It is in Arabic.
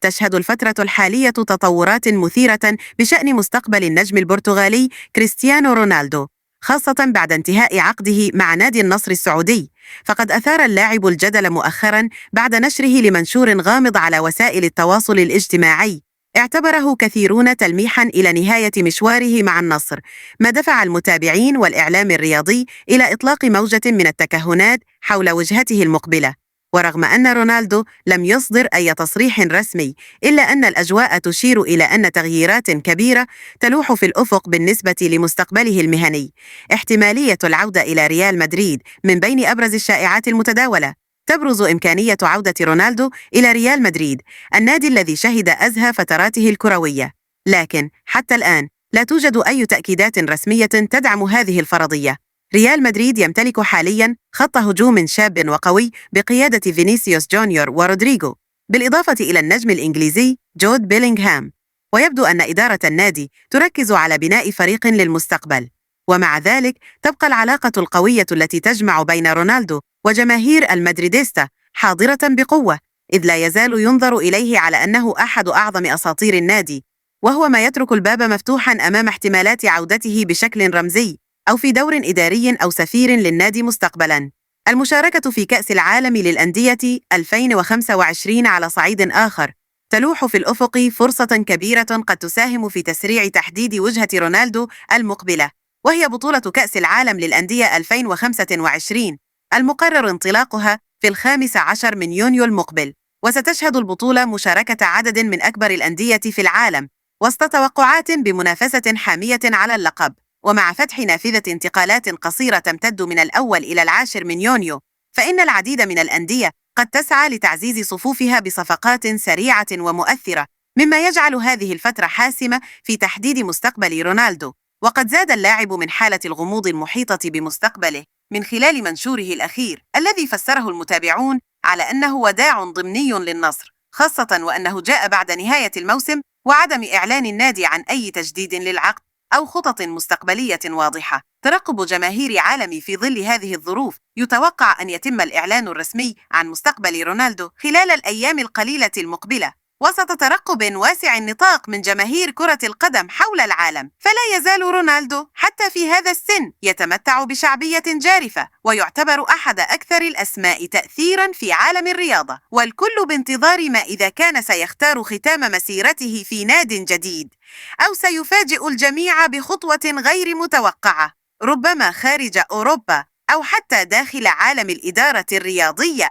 تشهد الفترة الحالية تطورات مثيرة بشأن مستقبل النجم البرتغالي كريستيانو رونالدو، خاصة بعد انتهاء عقده مع نادي النصر السعودي. فقد أثار اللاعب الجدل مؤخرا بعد نشره لمنشور غامض على وسائل التواصل الاجتماعي اعتبره كثيرون تلميحا إلى نهاية مشواره مع النصر، ما دفع المتابعين والإعلام الرياضي إلى إطلاق موجة من التكهنات حول وجهته المقبلة. ورغم أن رونالدو لم يصدر أي تصريح رسمي، إلا أن الأجواء تشير إلى أن تغييرات كبيرة تلوح في الأفق بالنسبة لمستقبله المهني. احتمالية العودة إلى ريال مدريد من بين أبرز الشائعات المتداولة. تبرز إمكانية عودة رونالدو إلى ريال مدريد، النادي الذي شهد أزهى فتراته الكروية، لكن حتى الآن لا توجد أي تأكيدات رسمية تدعم هذه الفرضية. ريال مدريد يمتلك حالياً خط هجوم شاب وقوي بقيادة فينيسيوس جونيور ورودريغو، بالإضافة إلى النجم الإنجليزي جود بيلينغهام. ويبدو أن إدارة النادي تركز على بناء فريق للمستقبل. ومع ذلك تبقى العلاقة القوية التي تجمع بين رونالدو وجماهير المدريديستا حاضرة بقوة، إذ لا يزال ينظر إليه على أنه أحد أعظم أساطير النادي، وهو ما يترك الباب مفتوحاً أمام احتمالات عودته بشكل رمزي أو في دور إداري أو سفير للنادي مستقبلاً. المشاركة في كأس العالم للأندية 2025 على صعيد آخر تلوح في الأفق فرصة كبيرة قد تساهم في تسريع تحديد وجهة رونالدو المقبلة، وهي بطولة كأس العالم للأندية 2025 المقرر انطلاقها في 15 من يونيو المقبل. وستشهد البطولة مشاركة عدد من أكبر الأندية في العالم، وسط توقعات بمنافسة حامية على اللقب. ومع فتح نافذة انتقالات قصيرة تمتد من الأول إلى 10 من يونيو، فإن العديد من الأندية قد تسعى لتعزيز صفوفها بصفقات سريعة ومؤثرة، مما يجعل هذه الفترة حاسمة في تحديد مستقبل رونالدو. وقد زاد اللاعب من حالة الغموض المحيطة بمستقبله من خلال منشوره الأخير، الذي فسره المتابعون على أنه وداع ضمني للنصر، خاصة وأنه جاء بعد نهاية الموسم وعدم إعلان النادي عن أي تجديد للعقد أو خطط مستقبلية واضحة. ترقب جماهير عالمي في ظل هذه الظروف. يتوقع أن يتم الإعلان الرسمي عن مستقبل رونالدو خلال الأيام القليلة المقبلة، وسط ترقب واسع النطاق من جماهير كرة القدم حول العالم. فلا يزال رونالدو حتى في هذا السن يتمتع بشعبية جارفة، ويعتبر أحد أكثر الأسماء تأثيراً في عالم الرياضة، والكل بانتظار ما إذا كان سيختار ختام مسيرته في ناد جديد، أو سيفاجئ الجميع بخطوة غير متوقعة، ربما خارج أوروبا أو حتى داخل عالم الإدارة الرياضية.